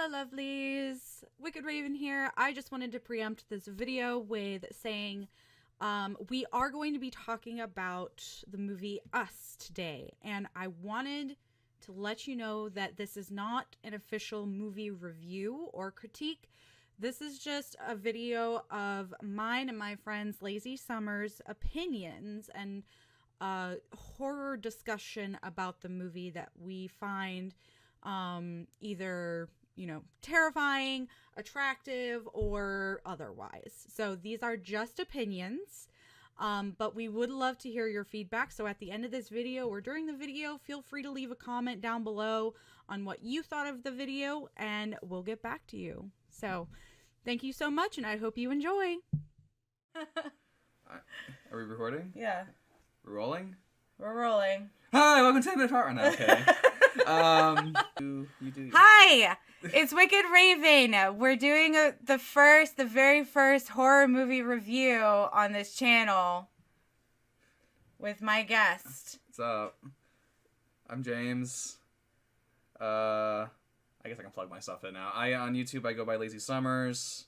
Hello lovelies, Wicked Raven here. I just wanted to preempt this video with saying we are going to be talking about the movie Us today, and I wanted to let you know that this is not an official movie review or critique. This is just a video of mine and my friends Lazy Summer's opinions and horror discussion about the movie that we find either, terrifying, attractive, or otherwise. So these are just opinions, but we would love to hear your feedback. So at the end of this video or during the video, feel free to leave a comment down below on what you thought of the video, and we'll get back to you. So thank you so much, and I hope you enjoy. Are we recording? Yeah. We're rolling? We're rolling. Hi, welcome to the part right now. Okay. You do. Hi! It's Wicked Raven. We're doing the very first horror movie review on this channel with my guest. What's up? I'm James. I guess I can plug my stuff in now. On YouTube, I go by Lazy Summers.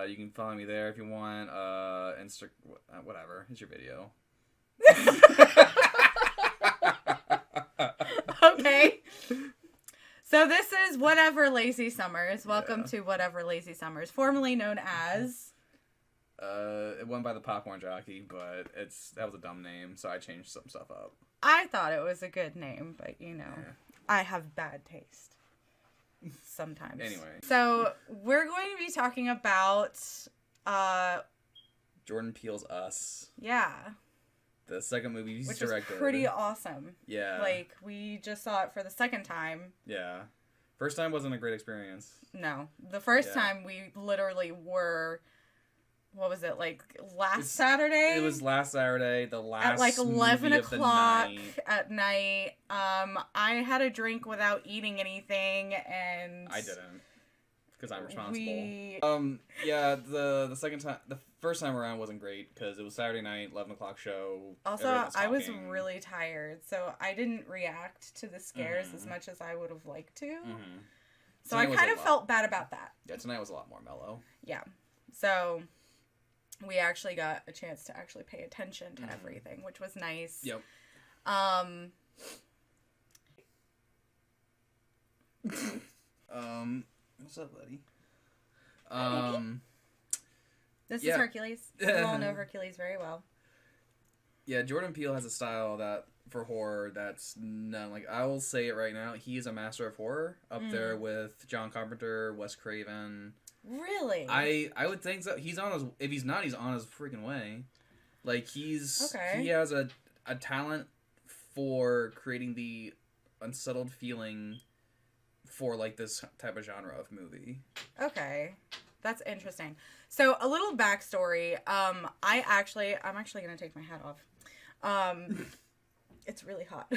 You can follow me there if you want. Whatever. It's your video. Okay. So this is Whatever Lazy Summers. Welcome to Whatever Lazy Summers, formerly known as... It went by the Popcorn Jockey, but that was a dumb name, so I changed some stuff up. I thought it was a good name, but I have bad taste. Sometimes. Anyway. So we're going to be talking about... Jordan Peele's Us. Yeah. The second movie he's directed. Which is pretty awesome. Yeah. Like, we just saw it for the second time. Yeah. First time wasn't a great experience. No. The first time we literally were... What was it, like, Saturday? It was last Saturday, the last at like 11 movie of the o'clock night. at night. I had a drink without eating anything, and... I didn't. Because I'm responsible. Yeah, the second time... The first time around wasn't great, because it was Saturday night, 11 o'clock show. Also, I was really tired, so I didn't react to the scares as much as I would have liked to. Mm-hmm. So I kind of felt bad about that. Yeah, tonight was a lot more mellow. Yeah. So... we actually got a chance to actually pay attention to everything, which was nice. Yep. What's up, buddy? This is Hercules. You all know Hercules very well. Yeah, Jordan Peele has a style that for horror that's none. Like, I will say it right now, he is a master of horror, up there with John Carpenter, Wes Craven. Really? I would think so. He's on his... If he's not, he's on his freaking way. Like, he has a talent for creating the unsettled feling for, like, this type of genre of movie. Okay. That's interesting. So, a little backstory. I'm actually going to take my hat off. It's really hot.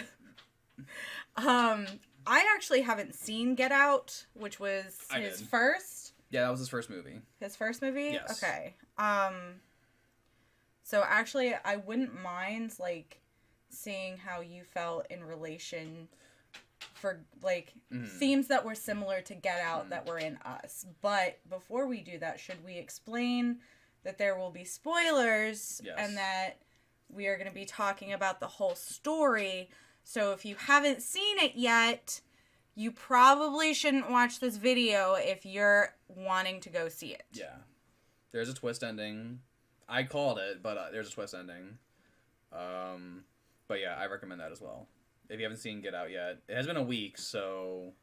I actually haven't seen Get Out, which was his first... Yeah, that was his first movie. His first movie? Yes. Okay. So actually, I wouldn't mind, like, seeing how you felt in relation for, like, themes that were similar to Get Out that were in Us. But before we do that, should we explain that there will be spoilers and that we are going to be talking about the whole story? So if you haven't seen it yet... you probably shouldn't watch this video if you're wanting to go see it. Yeah. There's a twist ending. I called it, but there's a twist ending. But yeah, I recommend that as well. If you haven't seen Get Out yet. It has been a week, so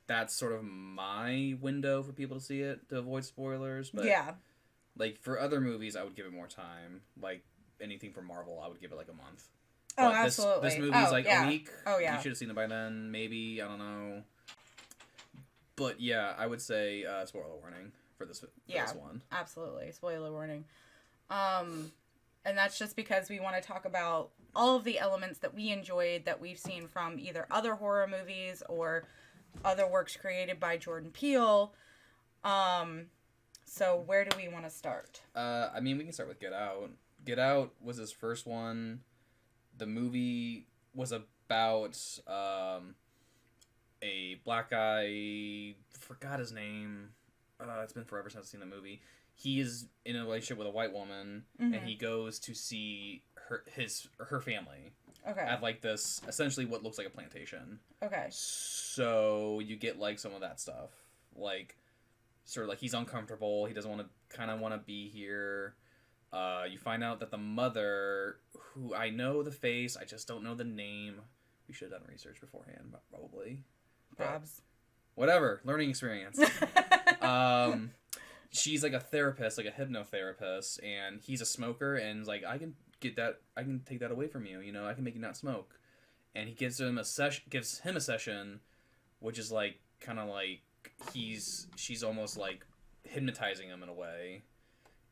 that's sort of my window for people to see it, to avoid spoilers. But yeah. Like, for other movies, I would give it more time. Like, anything from Marvel, I would give it like a month. Oh, absolutely. This movie's a week. Oh, yeah. You should have seen it by then, maybe. I don't know. But yeah, I would say spoiler warning for this one. Absolutely. Spoiler warning. And that's just because we want to talk about all of the elements that we enjoyed that we've seen from either other horror movies or other works created by Jordan Peele. So where do we want to start? I mean, we can start with Get Out. Get Out was his first one. The movie was about a black guy forgot his name. It's been forever since I've seen the movie. He is in a relationship with a white woman, and he goes to see her family. Okay. At like this, essentially what looks like a plantation. Okay. So you get like some of that stuff, like sort of like he's uncomfortable. He doesn't want to be here. You find out that the mother, who I know the face, I just don't know the name. We should have done research beforehand, probably. Probs. Whatever, learning experience. She's like a therapist, like a hypnotherapist, and he's a smoker, and like, I can take that away from you. You know, I can make you not smoke. And he gives him a session, which is like kind of like she's almost like hypnotizing him in a way,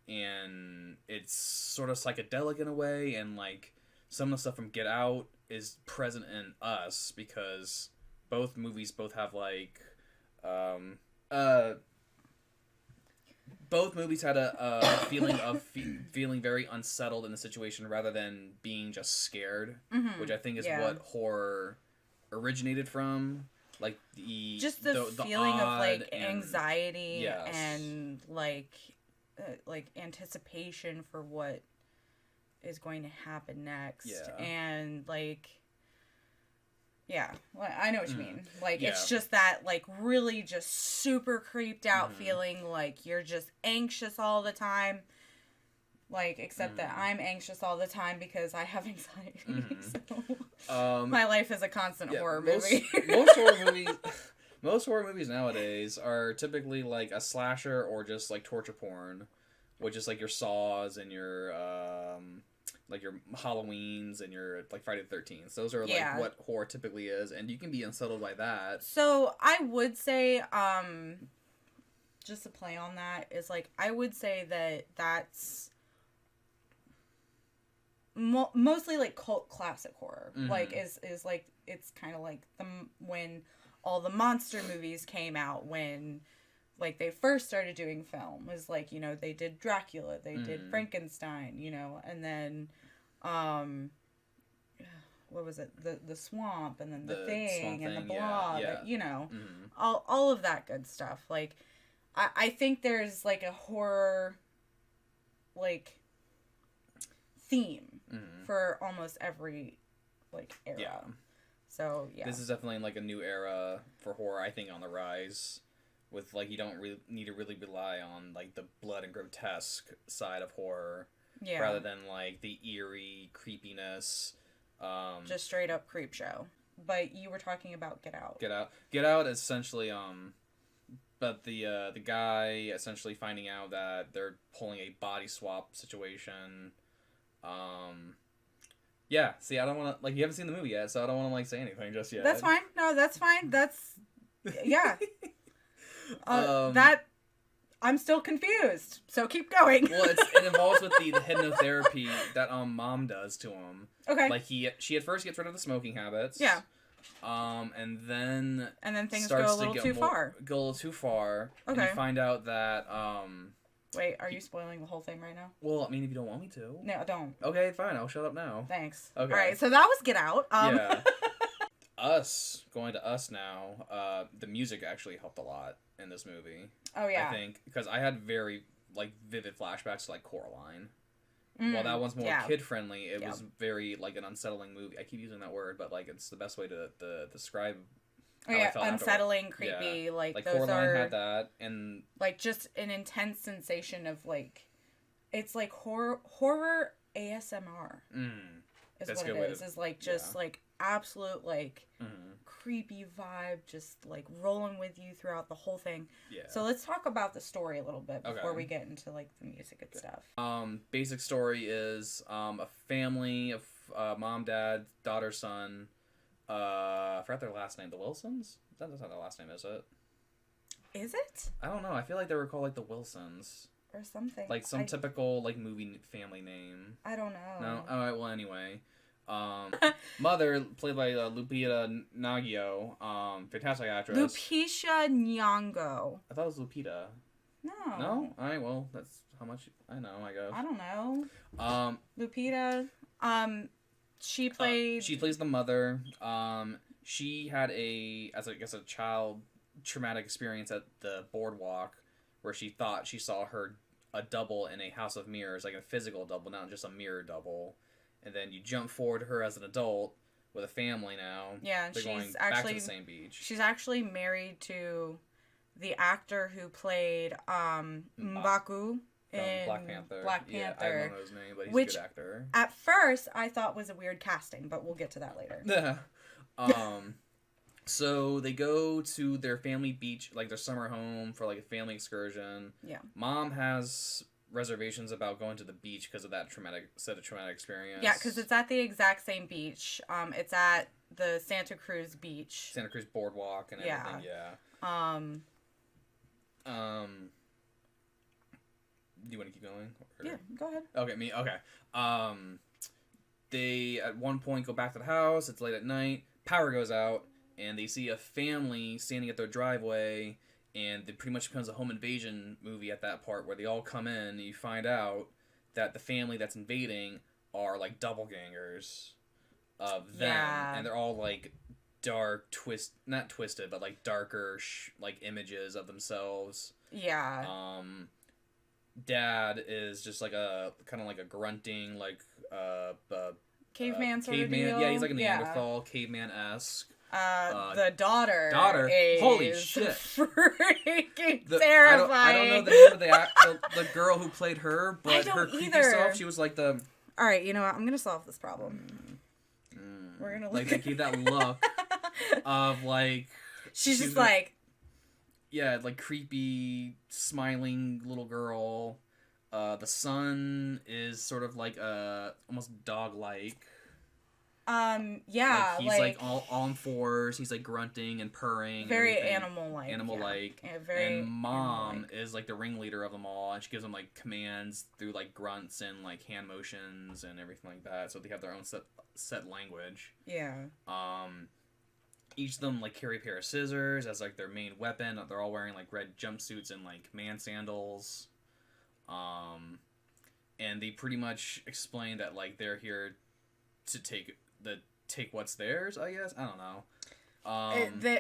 and it's sort of psychedelic in a way, and like some of the stuff from Get Out is present in Us because both movies have like both movies had a feeling of feeling very unsettled in the situation rather than being just scared, which I think is what horror originated from. Like the feeling of like and, anxiety yes. and like anticipation for what is going to happen next, and like. Yeah, well, I know what you mean. Like, it's just that, like, really just super creeped out feeling, like, you're just anxious all the time. Like, except that I'm anxious all the time because I have anxiety. So, my life is a constant horror movie. Most horror movies nowadays are typically, like, a slasher or just, like, torture porn. Which is, like, your Saws and your, like your Halloweens and your like Friday the 13th. Those are like what horror typically is, and you can be unsettled by that. So I would say, just to play on that is like I would say that's mostly like cult classic horror. Like is like it's kind of like when all the monster movies came out when. Like, they first started doing film. Was like, you know, they did Dracula, they did Frankenstein, you know, and then, what was it? The Swamp, and then the Thing, and the Blob, you know, all of that good stuff. Like, I think there's, like, a horror, like, theme for almost every, like, era. Yeah. So, yeah. This is definitely, like, a new era for horror, I think, on the rise. With, like, you don't really need to really rely on, like, the blood and grotesque side of horror. Yeah. Rather than, like, the eerie creepiness. Just straight up creep show. But you were talking about Get Out. Get Out is essentially, but the guy essentially finding out that they're pulling a body swap situation. Yeah, see, I don't want to, like, you haven't seen the movie yet, so I don't want to, like, say anything just yet. That's fine. No, that's fine. Yeah. That I'm still confused, so keep going. Well, it involves with the hypnotherapy that mom does to him. Okay. Like she at first gets rid of the smoking habits. Yeah. And then things go a little too far. Go a little too far. Okay. And you find out that Wait, are you spoiling the whole thing right now? Well, I mean, if you don't want me to. No, don't. Okay, fine. I'll shut up now. Thanks. Okay. All right, so that was Get Out. Yeah. Going to Us now, the music actually helped a lot in this movie. Oh, yeah. I think, because I had very, like, vivid flashbacks to, like, Coraline. While that one's more kid-friendly, it was very, like, an unsettling movie. I keep using that word, but, like, it's the best way to describe how I felt unsettling, creepy, yeah. Like those Coraline had that, and... Like, just an intense sensation of, like... It's, like, horror ASMR. Is what it is. Is, like, just, like, absolute, like... creepy vibe, just like rolling with you throughout the whole thing. Yeah. So let's talk about the story a little bit before we get into like the music and stuff. Basic story is a family of mom, dad, daughter, son. I forgot their last name. The Wilsons? That's not their last name, is it? Is it? I don't know. I feel like they were called like the Wilsons. Or something. Like some typical like movie family name. I don't know. No? Alright, well anyway. Mother, played by Lupita Nyong'o, fantastic actress. Lupita Nyong'o. I thought it was Lupita. No. No? Alright, well, that's how much I know, I guess. I don't know. Lupita, she played... she plays the mother. She had a child traumatic experience at the boardwalk where she thought she saw a double in a house of mirrors, like a physical double, not just a mirror double. And then you jump forward to her as an adult with a family now. Yeah, and they're she's going actually back to the same beach. She's actually married to the actor who played M'Baku in Black Panther. Black Yeah, Panther. I don't know his name, but he's Which, a good actor. At first, I thought was a weird casting, but we'll get to that later. So they go to their family beach, like their summer home, for like a family excursion. Yeah. Mom has reservations about going to the beach because of that traumatic experience. Yeah, because it's at the exact same beach. It's at the Santa Cruz beach. Santa Cruz boardwalk and everything. Yeah. Do you want to keep going? Or... Yeah, go ahead. Okay, me. Okay. They at one point go back to the house. It's late at night. Power goes out, and they see a family standing at their driveway. And it pretty much becomes a home invasion movie at that part where they all come in and you find out that the family that's invading are like doppelgangers of them. Yeah. And they're all like dark, not twisted, but like darker like images of themselves. Yeah. Dad is just like a kind of like a grunting like caveman sort of caveman. deal. Yeah, he's like a Neanderthal, caveman-esque. The daughter. Holy is shit! Freaking terrifying. I don't know the name of the girl who played her, but her creepy self. She was like the. All right, you know what? I'm gonna solve this problem. We're gonna like they gave that look of like. She's just like. Yeah, like creepy, smiling little girl. The son is sort of like almost dog-like. Yeah, like he's like all on fours. He's like grunting and purring. Very animal-like. Animal-like. Yeah, very. And mom animal-like. is like the ringleader of them all, and she gives them like commands through like grunts and like hand motions and everything like that. So they have their own set language. Yeah. Each of them like carry a pair of scissors as like their main weapon. They're all wearing like red jumpsuits and like man sandals. And they pretty much explain that like they're here to take what's theirs, I guess. I don't know.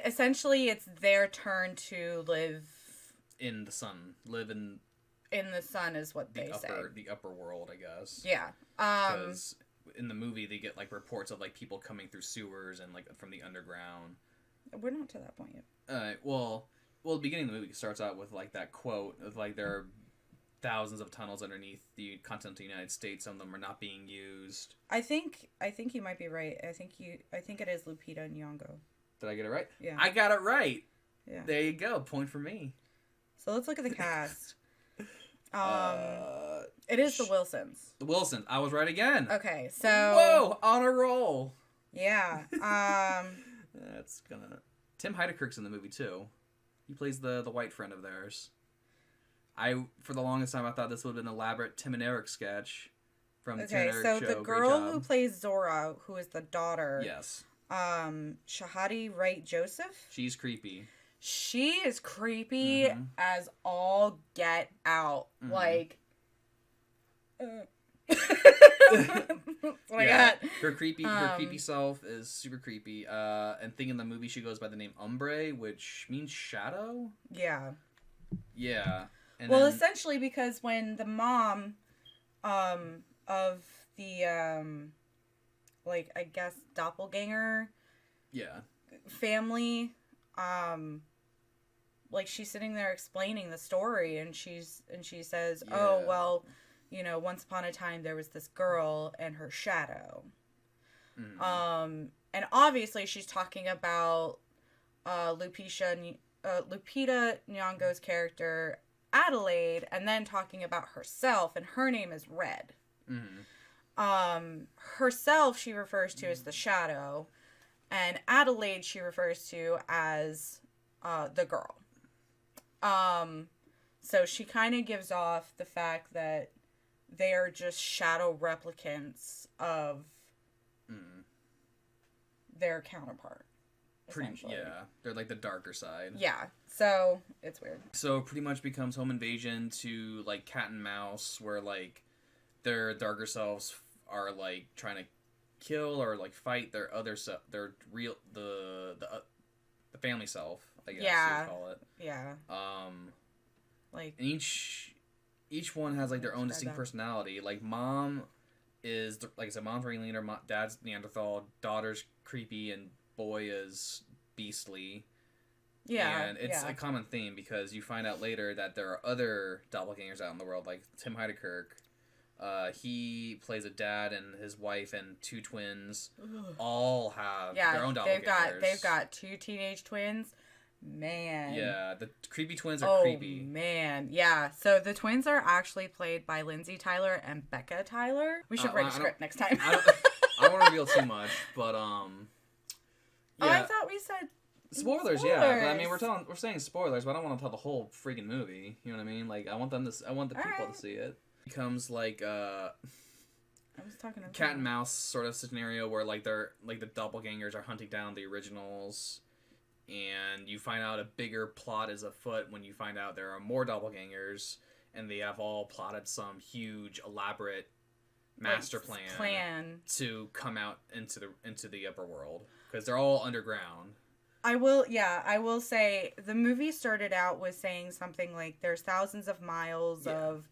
Essentially, it's their turn to live in the sun. Live in the sun is what they say. The upper world, I guess. Yeah. Because in the movie, they get like reports of like people coming through sewers and like from the underground. We're not to that point yet. Well, the beginning of the movie starts out with like that quote of like there are thousands of tunnels underneath the continental United States. Some of them are not being used. I think you might be right. I think it is Lupita Nyong'o. Did I get it right? Yeah. I got it right. Yeah. There you go. Point for me. So let's look at the cast. It is the Wilsons. The Wilsons. I was right again. Okay, so whoa, on a roll. Yeah. That's gonna. Tim Heidekirk's in the movie too. He plays the white friend of theirs. For the longest time, I thought this would have been an elaborate Tim and Eric sketch from the Tim and Eric show. Okay, so the girl who plays Zora, who is the daughter, yes, Shahadi Wright Joseph. She's creepy. She is creepy as all get out. Mm-hmm. Like, her creepy self is super creepy. And thing in the movie, she goes by the name Umbre, which means shadow. Yeah. Yeah. And well, essentially, because when the mom, of the like I guess doppelganger. Yeah. Family, like she's sitting there explaining the story, and she says, Yeah. "Oh well, you know, once upon a time there was this girl and her shadow." Mm. And obviously she's talking about Lupita Nyong'o's character Adelaide, and then talking about herself, and her name is Red. Mm-hmm. Herself she refers to as the shadow, and Adelaide she refers to as the girl. So she kind of gives off the fact that they are just shadow replicants of their counterpart. Yeah, they're like the darker side. Yeah, so it's weird. So it pretty much becomes home invasion to like cat and mouse, where like their darker selves are like trying to kill or like fight their other self, their real the family self. I guess Yeah. you'd call it. Yeah. And each one has like their own distinct personality. Like mom is like I said, mom's ringleader, dad's Neanderthal, daughter's creepy, and boy is beastly. Yeah, and it's a common theme because you find out later that there are other doppelgangers out in the world, like Tim Heidekerk. He plays a dad and his wife and two twins. All have their own doppelgangers. They've got two teenage twins. Man. Yeah, the creepy twins are creepy. Oh, man. Yeah. So the twins are actually played by Lindsay Tyler and Becca Tyler. We should write a script next time. I don't want to reveal too much, but yeah. Oh, I thought we said spoilers. Yeah. But, I mean, we're saying spoilers, but I don't want to tell the whole freaking movie. You know what I mean? Like, I want the people to see it. It becomes like I was talking about cat and mouse sort of scenario where like they're like the doppelgangers are hunting down the originals. And you find out a bigger plot is afoot when you find out there are more doppelgangers, and they have all plotted some huge, elaborate master plan to come out into the upper world because they're all underground. I will say the movie started out with saying something like there's thousands of miles of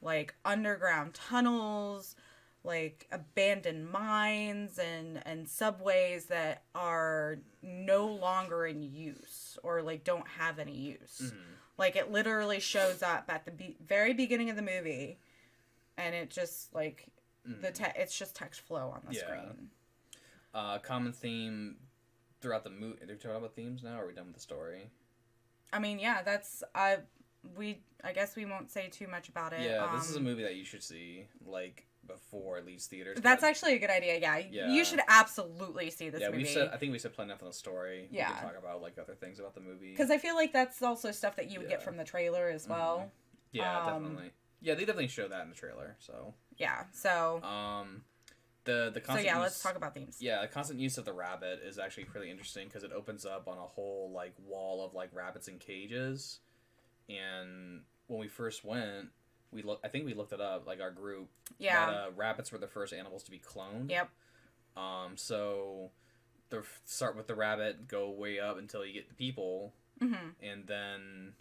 like underground tunnels, like abandoned mines and subways that are no longer in use or like don't have any use. Mm-hmm. Like it literally shows up at the very beginning of the movie, and it just like it's just text flow on the screen. Common theme throughout the movie. Are we talking about themes now? Or are we done with the story? I mean, yeah, that's I guess we won't say too much about it. Yeah, this is a movie that you should see like before it leaves theaters. That's actually a good idea. Yeah, you should absolutely see this movie. I think we said plenty enough on the story. Yeah, we can talk about like other things about the movie because I feel like that's also stuff that you would get from the trailer as well. Yeah, definitely. Yeah, they definitely show that in the trailer. So yeah, so the constant use, let's talk about themes. Yeah, the constant use of the rabbit is actually really interesting because it opens up on a whole like wall of like rabbits in cages, and when we first went. I think we looked it up, like our group. Yeah. That rabbits were the first animals to be cloned. Yep. So start with the rabbit, go way up until you get the people, and then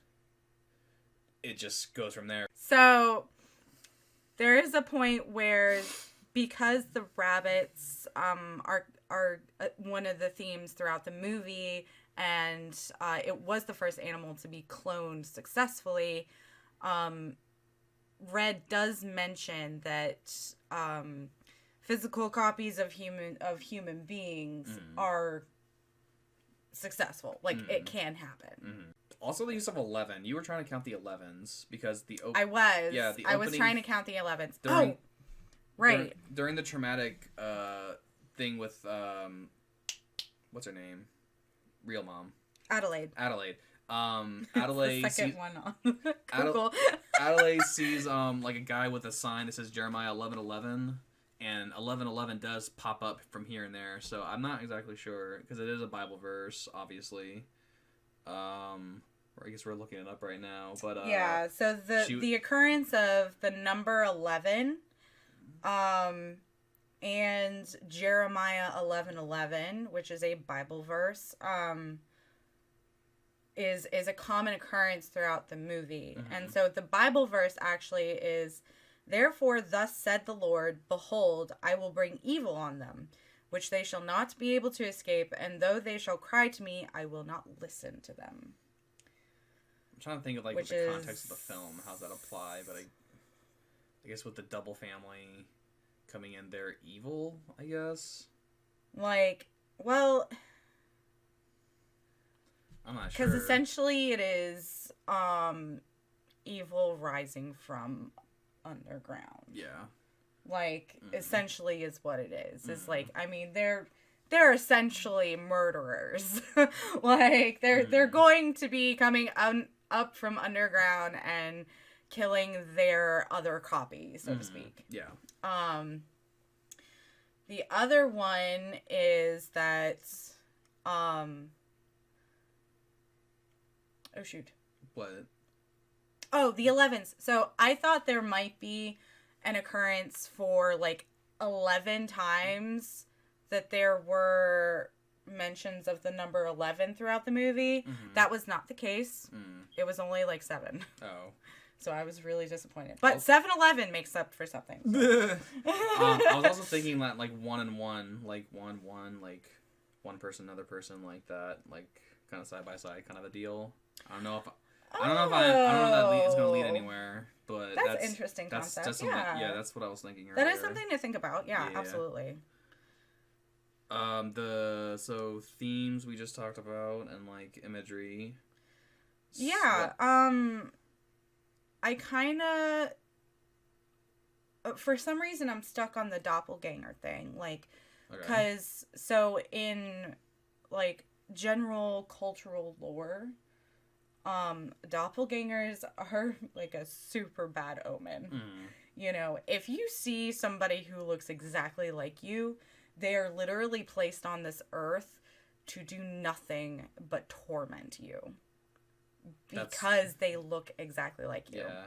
it just goes from there. So there is a point where because the rabbits are one of the themes throughout the movie, and it was the first animal to be cloned successfully. Red does mention that physical copies of human beings are successful. Like it can happen. Also, the use of 11. You were trying to count the 11s because I was. Yeah, I was trying to count the 11s. Right. During the traumatic thing with what's her name? Real mom. Adelaide. Adelaide the second one on Google. Adelaide sees like a guy with a sign that says Jeremiah 11:11, and 11:11 does pop up from here and there. So I'm not exactly sure because it is a Bible verse, obviously. Or I guess we're looking it up right now, but yeah. So the occurrence of the number 11, and Jeremiah 11:11, which is a Bible verse, is a common occurrence throughout the movie. And so the Bible verse actually is, "Therefore thus said the Lord, behold, I will bring evil on them, which they shall not be able to escape, and though they shall cry to me, I will not listen to them." I'm trying to think of like the context of the film, how's that apply, but I guess with the double family coming in, they're evil, I guess. Like, well, I'm not sure. Because essentially it is evil rising from underground. Yeah. Like, essentially is what it is. It's like, I mean, they're essentially murderers. Like, they're going to be coming up from underground and killing their other copy, so to speak. Yeah. The other one is that oh shoot. What? Oh, the 11s. So I thought there might be an occurrence for like 11 times that there were mentions of the number 11 throughout the movie. Mm-hmm. That was not the case. Mm. It was only like 7. Oh. So I was really disappointed. But 7-Eleven makes up for something. So. I was also thinking that like 1 and 1, like 1, like one person, another person, like that, like kind of side by side kind of a deal. I don't know if that is going to lead anywhere, but that's an interesting concept. That's what I was thinking earlier. That is something to think about. Yeah. Absolutely. So themes we just talked about and like imagery. Yeah. I kind of, for some reason, I'm stuck on the doppelganger thing. Like, because, so in, like, general cultural lore, doppelgangers are, like, a super bad omen. Mm. You know, if you see somebody who looks exactly like you, they are literally placed on this earth to do nothing but torment you. Because they look exactly like you. Yeah.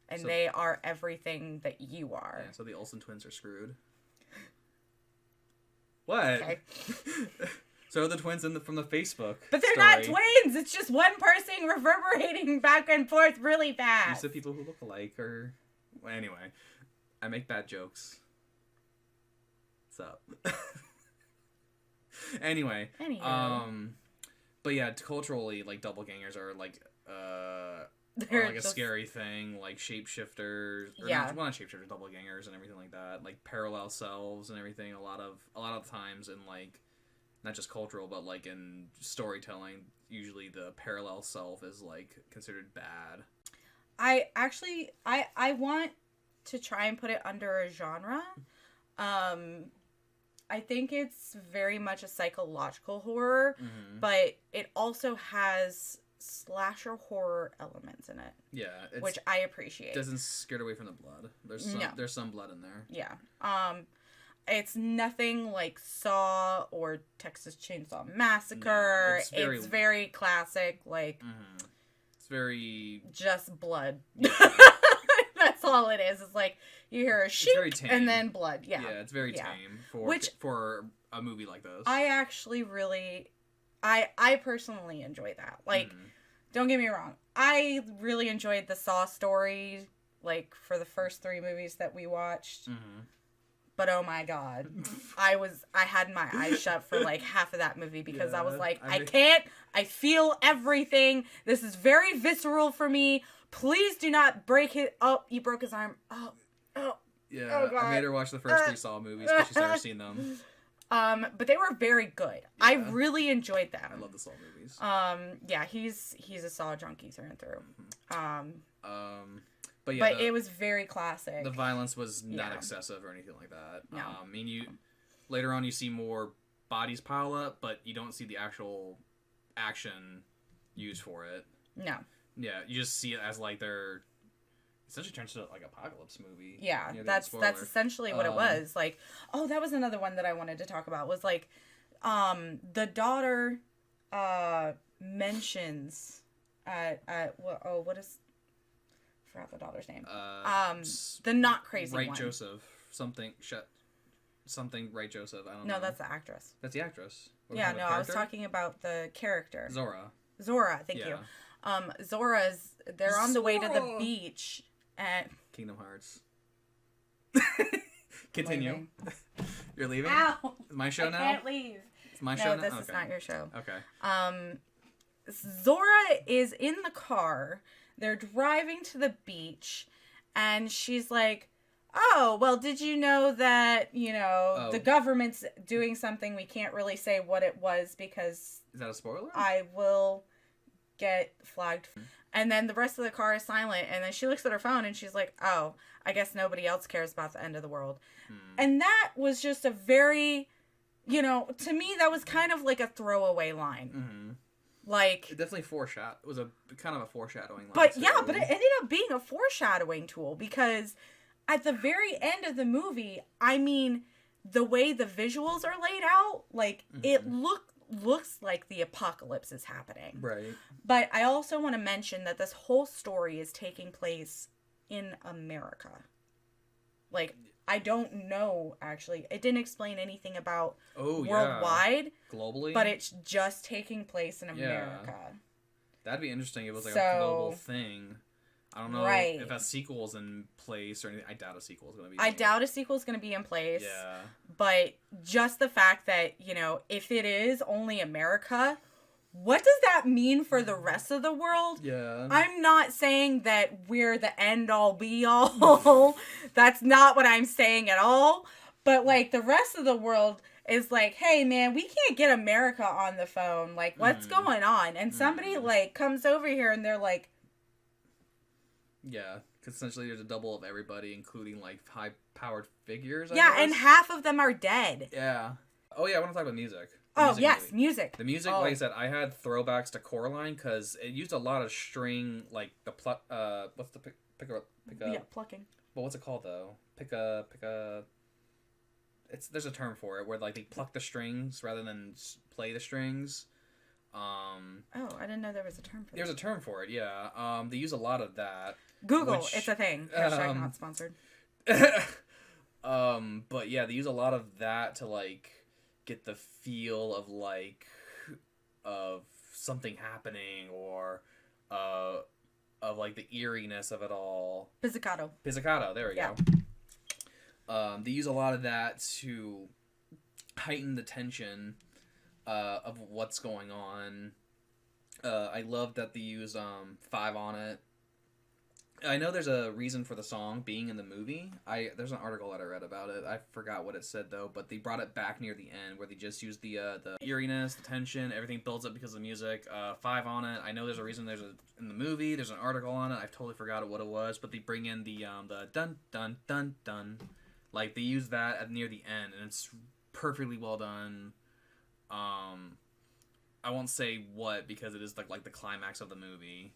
And so, they are everything that you are. Yeah, so the Olsen twins are screwed. What? Okay. So are the twins from the Facebook But they're story. Not twins! It's just one person reverberating back and forth really fast. You said people who look alike or... Well, anyway, I make bad jokes. What's up? Anyway. But yeah, culturally, like, doppelgangers are, like, are like a scary thing, like shapeshifters, or not shapeshifters, doppelgangers and everything like that, like parallel selves and everything. A lot of times in like, not just cultural, but like in storytelling, usually the parallel self is like considered bad. I want to try and put it under a genre. I think it's very much a psychological horror, but it also has slasher horror elements in it. Yeah, which I appreciate. Doesn't skirt away from the blood. There's some blood in there. Yeah. It's nothing like Saw or Texas Chainsaw Massacre. No, it's very classic, like it's very just blood. Yeah. That's all it is. It's like you hear a shriek and then blood. Yeah. Yeah, it's very tame for a movie like this. I actually really I personally enjoy that. Like, don't get me wrong. I really enjoyed the Saw story, like, for the first 3 movies that we watched. But oh my god. I had my eyes shut for, like, half of that movie because I was like, I can't. I feel everything. This is very visceral for me. Please do not break it. Oh, you broke his arm. Oh. Yeah, oh god. I made her watch the first 3 Saw movies because she's never seen them. But they were very good. Yeah. I really enjoyed them. I love the Saw movies. Yeah, he's a Saw junkie through and through. But yeah, it was very classic. The violence was not excessive or anything like that. No. I mean, later on you see more bodies pile up, but you don't see the actual action used for it. No. Yeah, you just see it as like they're essentially turns into like apocalypse movie. Yeah, that's essentially what it was. Like, oh, that was another one that I wanted to talk about. Was like, the daughter mentions what is, I forgot the daughter's name. The not crazy Right one. Joseph something Right Joseph. I don't know. No, that's the actress. That's the actress. I was talking about the character. Zora, thank you. They're on the way to the beach at Kingdom Hearts. Continue. You're leaving? Ow! My show now? I can't leave. It's my show now? No, this is not your show. Okay. Zora is in the car. They're driving to the beach, and she's like, oh, well, did you know that, the government's doing something? We can't really say what it was because... Is that a spoiler? I will get flagged. And then the rest of the car is silent, and then she looks at her phone, and she's like, oh, I guess nobody else cares about the end of the world. And that was just a very, to me, that was kind of like a throwaway line. Like, it definitely it was a kind of a foreshadowing line. But but it ended up being a foreshadowing tool because at the very end of the movie, I mean, the way the visuals are laid out, like, it looks like the apocalypse is happening. Right. But I also want to mention that this whole story is taking place in America. Like, I don't know, actually. It didn't explain anything about Oh, worldwide. Yeah. Globally? But it's just taking place in America. That'd be interesting. It was like So, a global thing. I don't know right. if a sequel's in place or anything. I doubt a sequel's going to be. I doubt a sequel's going to be in place. Yeah. But just the fact that, you know, if it is only America, what does that mean for the rest of the world? Yeah. I'm not saying that we're the end all be all. That's not what I'm saying at all. But, like, the rest of the world is like, hey, man, we can't get America on the phone. Like, what's going on? And somebody, like, comes over here and they're like... Yeah, because essentially there's a double of everybody, including, like, high-powered figures, I Yeah, guess. and half of them are dead. Yeah. Oh, yeah, I want to talk about music. Music. The music, like I said, I had throwbacks to Coraline, because it used a lot of string, like, the what's the pick up? Yeah, plucking. But what's it called, though? There's a term for it, where, like, they pluck the strings rather than play the strings. I didn't know there was a term for that. There's a term for it, yeah. They use a lot of that. Google, it's a thing. Hashtag not sponsored. But yeah, they use a lot of that to, like, get the feel of, like, of something happening, or of, like, the eeriness of it all. Pizzicato, there we go. They use a lot of that to heighten the tension of what's going on. I love that they use 5 on it. I know there's a reason for the song being in the movie. There's an article that I read about it. I forgot what it said, though, but they brought it back near the end, where they just used the eeriness, the tension, everything builds up because of the music. 5 on it. I know there's a reason in the movie. There's an article on it. I totally forgot what it was, but they bring in the dun dun dun dun. Like, they use that near the end, and it's perfectly well done. I won't say what, because it is like the climax of the movie.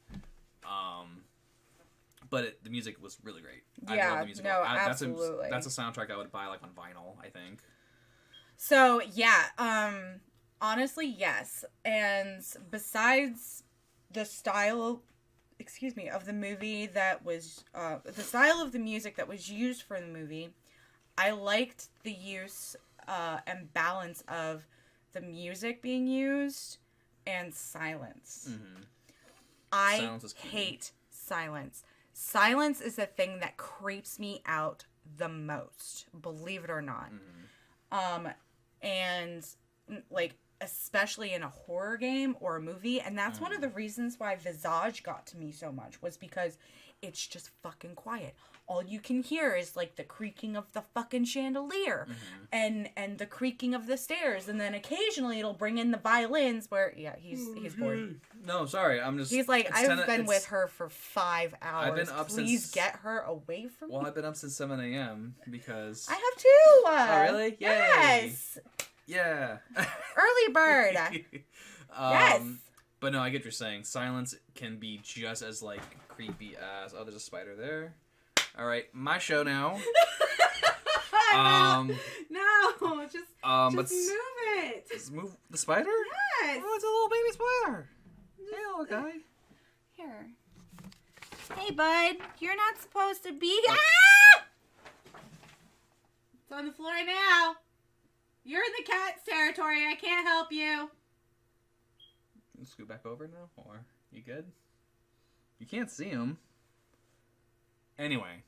But the music was really great. Yeah, I love the music. absolutely. That's a soundtrack I would buy, like, on vinyl, I think. So, yeah, honestly, yes. And besides the style, of the movie that was, the style of the music that was used for the movie, I liked the use and balance of the music being used and silence. Mm-hmm. I hate silence. Silence is the thing that creeps me out the most, believe it or not. Mm-hmm. And, like, especially in a horror game or a movie, and that's one of the reasons why Visage got to me so much, was because it's just fucking quiet. All you can hear is, like, the creaking of the fucking chandelier and the creaking of the stairs, and then occasionally it'll bring in the violins where, he's bored. No, sorry, I'm just... He's like, I've been with her for 5 hours. I've been up Please get her away from me. Well, I've been up since 7 a.m. because... I have too! Oh, really? Yay! Yes! Yeah. Early bird! Yes! But no, I get what you're saying. Silence can be just as, like, creepy as... Oh, there's a spider there. All right, my show now. No, just move it. Just move the spider? Yes. Oh, it's a little baby spider. Hey, little guy. Here. Hey, bud. You're not supposed to be... Ah! It's on the floor now. You're in the cat's territory. I can't help you. Scoot back over now, or you good? You can't see him. Anyway,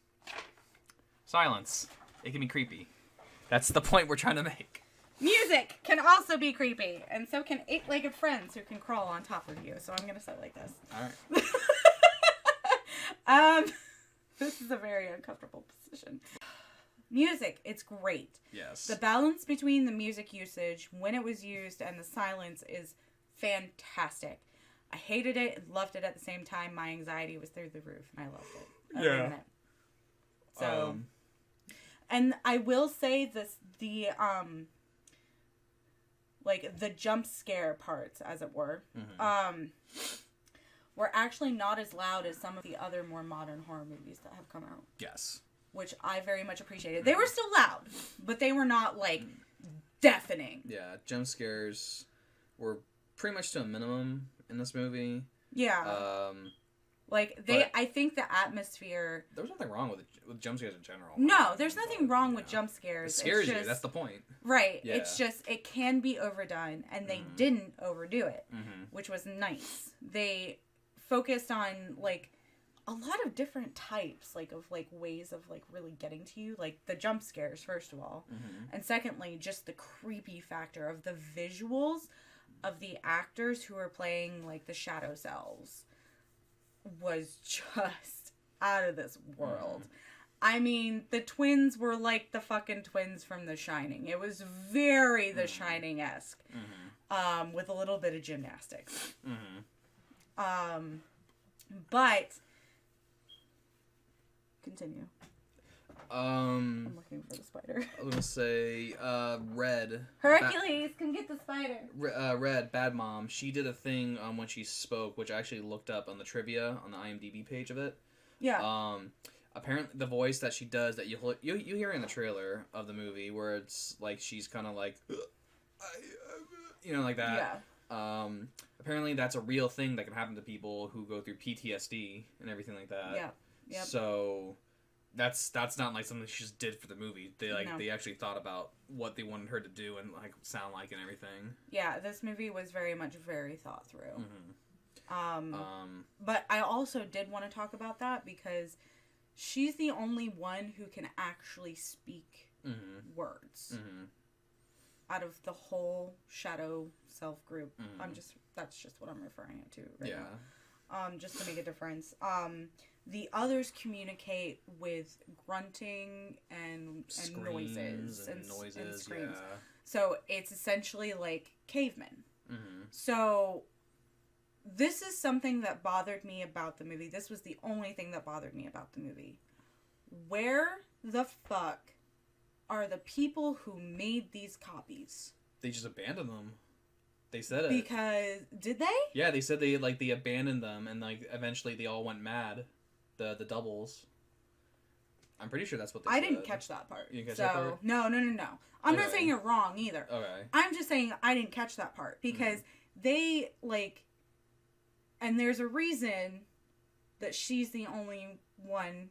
silence. It can be creepy. That's the point we're trying to make. Music can also be creepy, and so can 8-legged friends who can crawl on top of you. So I'm gonna sit like this. All right. This is a very uncomfortable position. Music, it's great. Yes. The balance between the music usage, when it was used, and the silence is fantastic. I hated it and loved it at the same time. My anxiety was through the roof, and I loved it. Yeah. So, and I will say the jump scare parts, as it were, were actually not as loud as some of the other more modern horror movies that have come out. Yes. Which I very much appreciated. They were still loud, but they were not, like, deafening. Yeah, jump scares were pretty much to a minimum in this movie. Yeah. Like, I think the atmosphere... There was nothing wrong with jump scares in general. No, there's nothing wrong with jump scares. It scares you, that's the point. Right. Yeah. It's just, it can be overdone, and they didn't overdo it, which was nice. They focused on, like, a lot of different types, like, of, like, ways of, like, really getting to you. Like, the jump scares, first of all. And secondly, just the creepy factor of the visuals of the actors who were playing, like, the shadow selves was just out of this world. I mean, the twins were like the fucking twins from The Shining. It was very The Shining-esque, with a little bit of gymnastics. But continue. I'm looking for the spider. I was gonna say, Red. Hercules, come get the spider. Red, Bad Mom. She did a thing when she spoke, which I actually looked up on the trivia on the IMDb page of it. Yeah. Apparently, the voice that she does that you hear in the trailer of the movie, where it's like she's kind of like, you know, like that. Yeah. Apparently, that's a real thing that can happen to people who go through PTSD and everything like that. Yeah. Yep. So. That's not like something she just did for the movie. They actually thought about what they wanted her to do and like sound like and everything. Yeah, this movie was very thought through. But I also did want to talk about that because she's the only one who can actually speak words out of the whole shadow self group. That's just what I'm referring it to right now. Just to make a difference. The others communicate with grunting and noises and screams. Yeah. So it's essentially like cavemen. So this is something that bothered me about the movie. This was the only thing that bothered me about the movie. Where the fuck are the people who made these copies? They just abandoned them. They said it. Because did they? Yeah, they said they abandoned them and like eventually they all went mad. The doubles. I'm pretty sure that's what they said. I didn't catch that part. You didn't catch that part? No. I'm not saying you're wrong either. Okay. I'm just saying I didn't catch that part because they, like... And there's a reason that she's the only one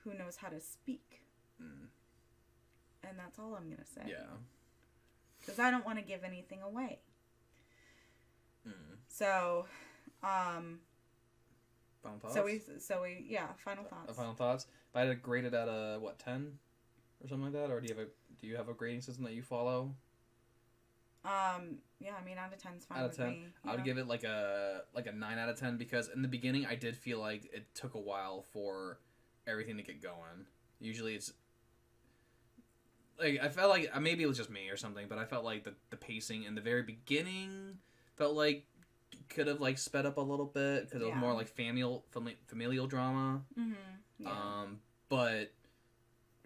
who knows how to speak. And that's all I'm going to say. Yeah. Because I don't want to give anything away. So, Final thoughts? Final thoughts. Final thoughts. If I had to grade it at a 10 or something like that, or do you have a grading system that you follow? Yeah, I mean, out of 10 is fine out of with 10, me. I would give it like a 9 out of 10 because in the beginning I did feel like it took a while for everything to get going. Usually it's like I felt like maybe it was just me or something, but I felt like the pacing in the very beginning felt like could have like sped up a little bit because it was more like familial drama. Yeah. But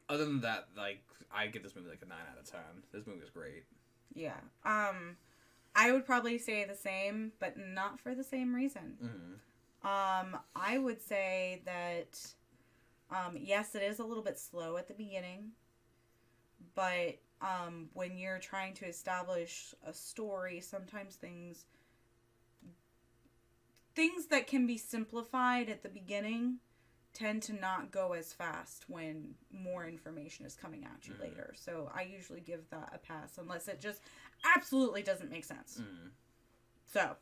other than that, like I give this movie like a 9 out of 10. This movie is great. Yeah. I would probably say the same, but not for the same reason. I would say that yes, it is a little bit slow at the beginning, but when you're trying to establish a story, sometimes things that can be simplified at the beginning tend to not go as fast when more information is coming at you later. So I usually give that a pass unless it just absolutely doesn't make sense. So,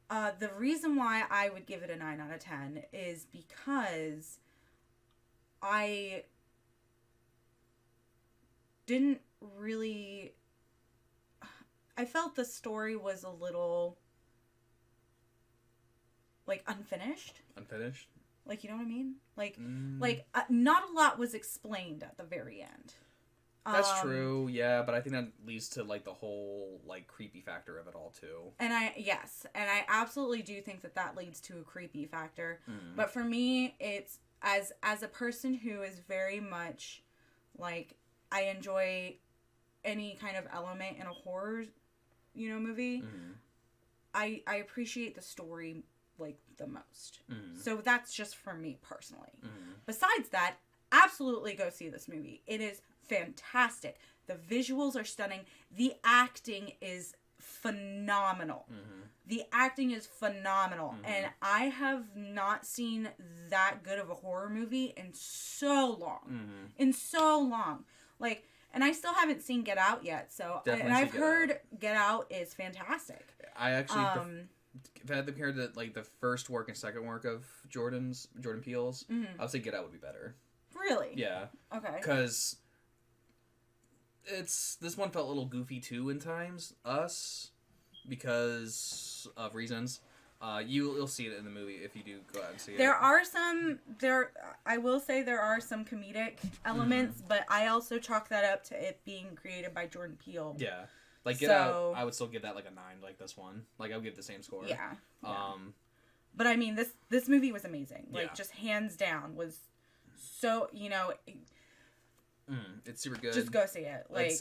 the reason why I would give it a 9 out of 10 is because I didn't really... I felt the story was a little, like, unfinished. Unfinished? Like, you know what I mean? Like, not a lot was explained at the very end. That's true, yeah, but I think that leads to, like, the whole, like, creepy factor of it all, too. And I absolutely do think that leads to a creepy factor. But for me, it's, as a person who is very much, like, I enjoy any kind of element in a horror, movie, I appreciate the story, like, the most. So that's just for me personally. Besides that, absolutely go see this movie. It is fantastic. The visuals are stunning. The acting is phenomenal. Mm-hmm. The acting is phenomenal. Mm-hmm. And I have not seen that good of a horror movie in so long. Mm-hmm. In so long. Like, and I still haven't seen Get Out yet. So, Definitely and I've see Get heard Get Out is fantastic. I actually, if I had to compare the like the first work and second work of Jordan Peele's, I would say Get Out would be better. Really? Yeah. Okay. Because this one felt a little goofy too in times. Because of reasons. You'll see it in the movie if you do go out and see it. I will say there are some comedic elements, but I also chalk that up to it being created by Jordan Peele. Yeah. Like Get Out, I would still give that like a 9 like this one. Like I would give the same score. Yeah. But I mean this movie was amazing. Like just hands down was so, it's super good. Just go see it. Like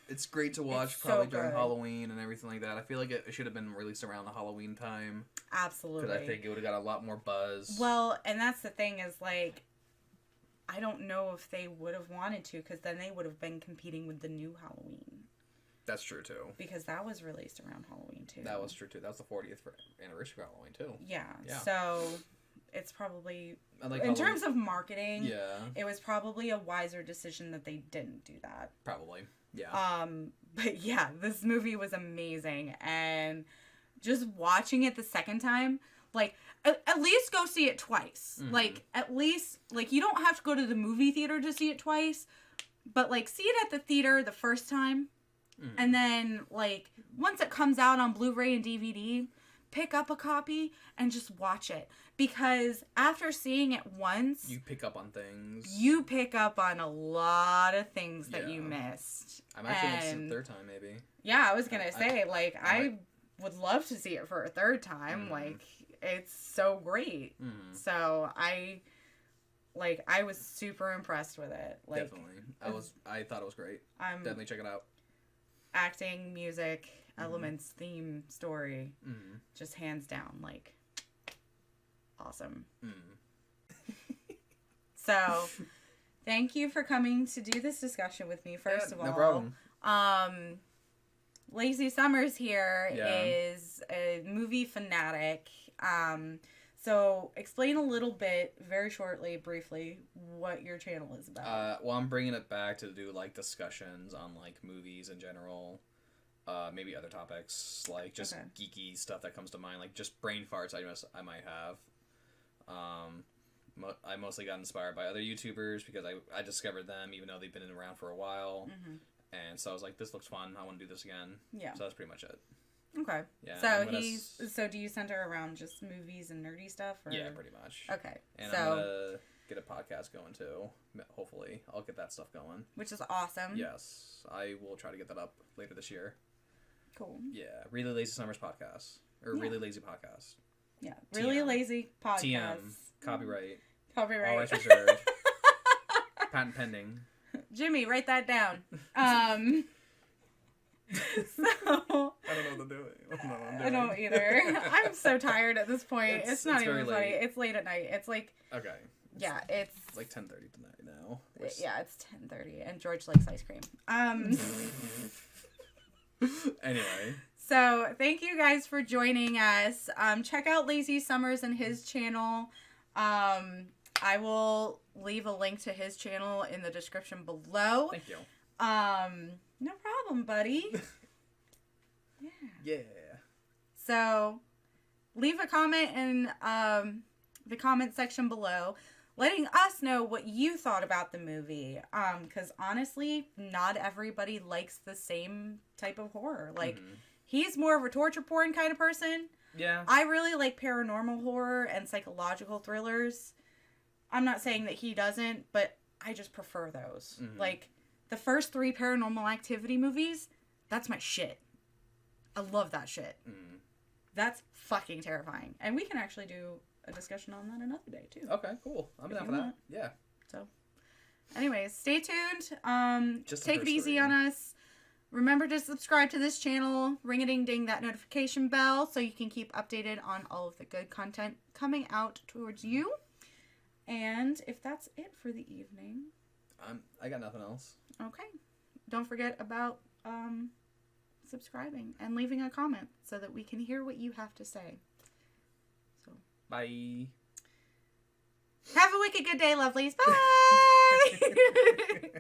it's great to watch probably during Halloween and everything like that. I feel like it should have been released around the Halloween time. Absolutely. Because I think it would have got a lot more buzz. Well, and that's the thing is like, I don't know if they would have wanted to, because then they would have been competing with the new Halloween. That's true too. Because that was released around Halloween too. That was true too. That was the 40th anniversary of Halloween too. Yeah. So it's probably terms of marketing. Yeah. It was probably a wiser decision that they didn't do that. Probably. Yeah. But yeah, this movie was amazing, and just watching it the second time, like at least go see it twice. Mm-hmm. Like at least you don't have to go to the movie theater to see it twice, but like see it at the theater the first time. Mm-hmm. And then, like, once it comes out on Blu-ray and DVD, pick up a copy and just watch it. Because after seeing it once... You pick up on things. You pick up on a lot of things that you missed. I might actually see it the third time, maybe. Yeah, I was going to say, I would love to see it for a third time. Mm-hmm. Like, it's so great. Mm-hmm. So, I was super impressed with it. Like, definitely. I thought it was great. Definitely check it out. Acting, music, elements, theme, story, just hands down, like, awesome. So, thank you for coming to do this discussion with me, first of all. No problem. Lazy Summers here is a movie fanatic. So, explain a little bit, very shortly, briefly, what your channel is about. Well, I'm bringing it back to do, like, discussions on, like, movies in general. Maybe other topics, like, just geeky stuff that comes to mind. Like, just brain farts I might have. I mostly got inspired by other YouTubers because I discovered them, even though they've been around for a while. Mm-hmm. And so I was like, this looks fun. I want to do this again. Yeah. So that's pretty much it. Okay. Yeah. So do you center around just movies and nerdy stuff? Or? Yeah, pretty much. Okay. And I'm gonna get a podcast going too. Hopefully, I'll get that stuff going. Which is awesome. Yes, I will try to get that up later this year. Cool. Yeah, Really Lazy Summers podcast Really Lazy podcast. Yeah, Really Lazy podcast. TM Copyright. All rights reserved. Patent pending. Jimmy, write that down. So I don't know what to do. I don't either. I'm so tired at this point. It's not even funny. Late. It's late at night. It's like okay. It's like 10:30 tonight now. Yeah, it's 10:30, and George likes ice cream. Anyway. So thank you guys for joining us. Check out Lazy Summers and his channel. I will leave a link to his channel in the description below. Thank you. No problem, buddy. Yeah. So, leave a comment in the comment section below, letting us know what you thought about the movie. Because honestly, not everybody likes the same type of horror. Like, he's more of a torture porn kind of person. Yeah. I really like paranormal horror and psychological thrillers. I'm not saying that he doesn't, but I just prefer those. Like, the first 3 Paranormal Activity movies, that's my shit. I love that shit. That's fucking terrifying. And we can actually do a discussion on that another day, too. Okay, cool. I'm down for that. Yeah. So, anyways, stay tuned. Just take it easy on us. Remember to subscribe to this channel. Ring-a-ding-ding that notification bell so you can keep updated on all of the good content coming out towards you. And if that's it for the evening... I got nothing else. Okay. Don't forget about subscribing and leaving a comment so that we can hear what you have to say. So, Bye. have a wicked good day, lovelies. Bye.